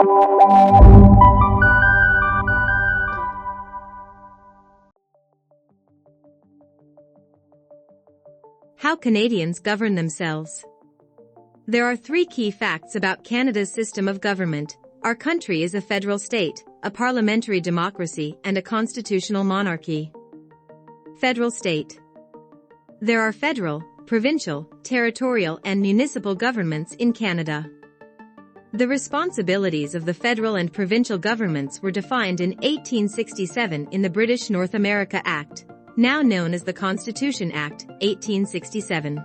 How Canadians govern themselves. There are 3 key facts about Canada's system of government. Our country is a federal state, a parliamentary democracy, and a constitutional monarchy. Federal state. There are federal, provincial, territorial, and municipal governments in Canada. The responsibilities of the federal and provincial governments were defined in 1867 in the British North America Act, now known as the Constitution Act, 1867.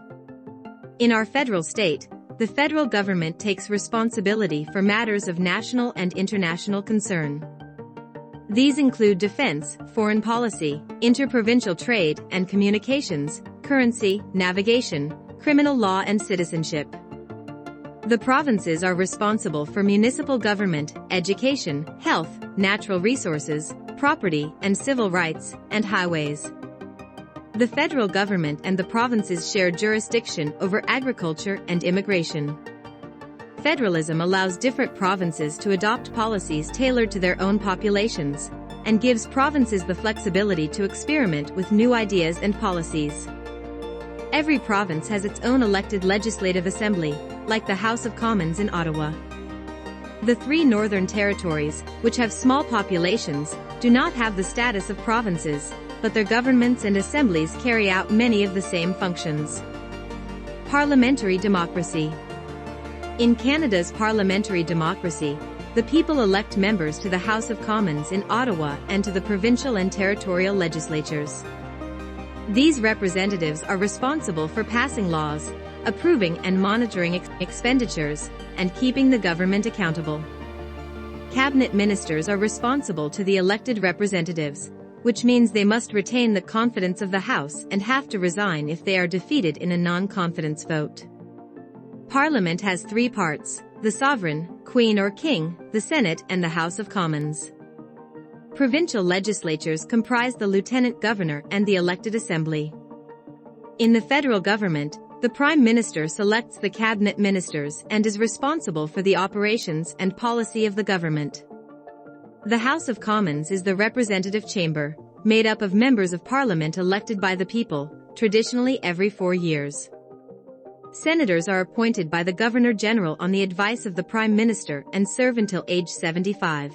In our federal state, the federal government takes responsibility for matters of national and international concern. These include defense, foreign policy, interprovincial trade and communications, currency, navigation, criminal law, and citizenship. The provinces are responsible for municipal government, education, health, natural resources, property and civil rights, and highways. The federal government and the provinces share jurisdiction over agriculture and immigration. Federalism allows different provinces to adopt policies tailored to their own populations, and gives provinces the flexibility to experiment with new ideas and policies. Every province has its own elected legislative assembly, like the House of Commons in Ottawa. The 3 northern territories, which have small populations, do not have the status of provinces, but their governments and assemblies carry out many of the same functions. Parliamentary democracy. In Canada's parliamentary democracy, the people elect members to the House of Commons in Ottawa and to the provincial and territorial legislatures. These representatives are responsible for passing laws, approving and monitoring expenditures, and keeping the government accountable. Cabinet ministers are responsible to the elected representatives, which means they must retain the confidence of the House and have to resign if they are defeated in a non-confidence vote. Parliament has 3 parts: the Sovereign, Queen or King, the Senate, and the House of Commons. Provincial legislatures comprise the Lieutenant Governor and the elected Assembly. In the federal government, the Prime Minister selects the cabinet ministers and is responsible for the operations and policy of the government. The House of Commons is the representative chamber, made up of members of Parliament elected by the people, traditionally every 4 years. Senators are appointed by the Governor-General on the advice of the Prime Minister and serve until age 75.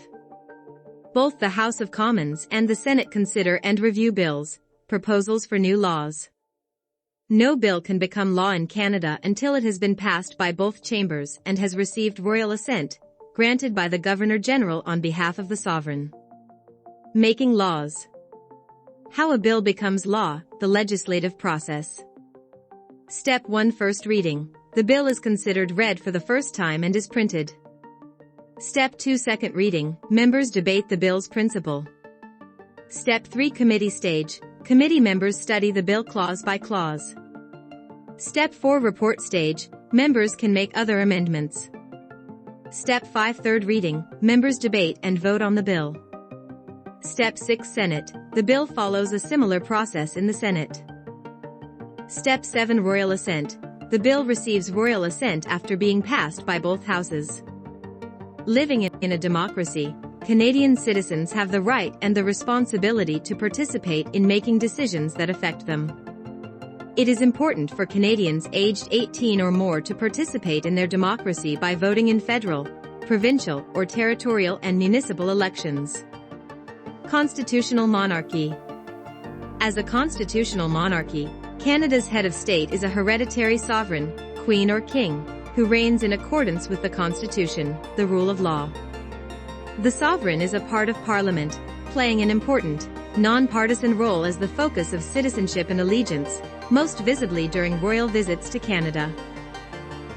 Both the House of Commons and the Senate consider and review bills, proposals for new laws. No bill can become law in Canada until it has been passed by both chambers and has received royal assent, granted by the Governor-General on behalf of the Sovereign. Making laws. How a bill becomes law, the legislative process. Step 1: First reading. The bill is considered read for the first time and is printed. Step 2: Second reading. Members debate the bill's principle. Step 3: Committee stage. Committee members study the bill clause by clause. Step 4: Report stage. Members can make other amendments. Step 5: Third reading. Members debate and vote on the bill. Step 6: Senate. The bill follows a similar process in the Senate. Step 7: Royal assent. The bill receives royal assent after being passed by both houses. Living in a democracy, Canadian citizens have the right and the responsibility to participate in making decisions that affect them. It is important for Canadians aged 18 or more to participate in their democracy by voting in federal, provincial, or territorial and municipal elections. Constitutional monarchy. As a constitutional monarchy, Canada's head of state is a hereditary sovereign, queen or king, who reigns in accordance with the Constitution, the rule of law. The sovereign is a part of Parliament, playing an important, non-partisan role as the focus of citizenship and allegiance, most visibly during royal visits to Canada.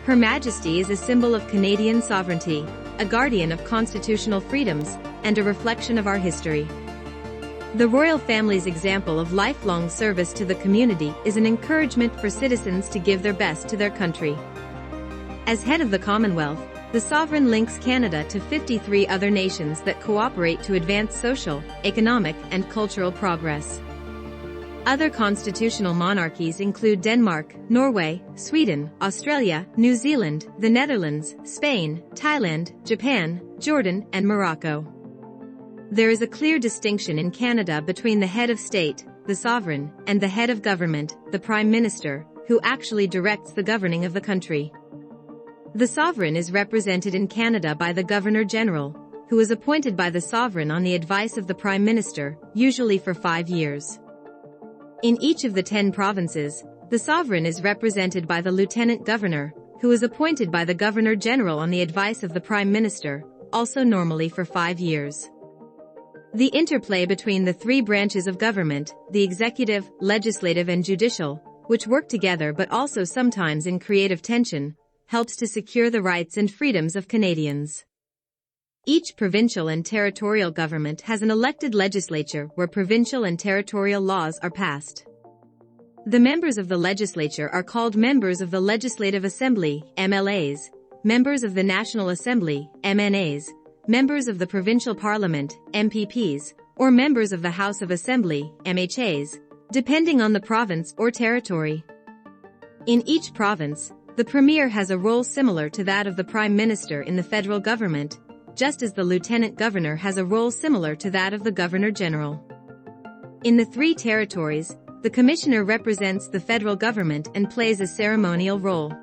Her Majesty is a symbol of Canadian sovereignty, a guardian of constitutional freedoms, and a reflection of our history. The royal family's example of lifelong service to the community is an encouragement for citizens to give their best to their country. As head of the Commonwealth, the sovereign links Canada to 53 other nations that cooperate to advance social, economic, and cultural progress. Other constitutional monarchies include Denmark, Norway, Sweden, Australia, New Zealand, the Netherlands, Spain, Thailand, Japan, Jordan, and Morocco. There is a clear distinction in Canada between the head of state, the sovereign, and the head of government, the Prime Minister, who actually directs the governing of the country. The sovereign is represented in Canada by the Governor-General, who is appointed by the sovereign on the advice of the Prime Minister, usually for 5 years. In each of the 10 provinces, the sovereign is represented by the Lieutenant Governor, who is appointed by the Governor-General on the advice of the Prime Minister, also normally for 5 years. The interplay between the 3 branches of government, the executive, legislative and judicial, which work together but also sometimes in creative tension, helps to secure the rights and freedoms of Canadians. Each provincial and territorial government has an elected legislature where provincial and territorial laws are passed. The members of the legislature are called members of the Legislative Assembly, MLAs, members of the National Assembly, MNAs, members of the Provincial Parliament, MPPs, or members of the House of Assembly, MHAs, depending on the province or territory. In each province, the Premier has a role similar to that of the Prime Minister in the federal government, just as the Lieutenant Governor has a role similar to that of the Governor-General. In the 3 territories, the Commissioner represents the federal government and plays a ceremonial role.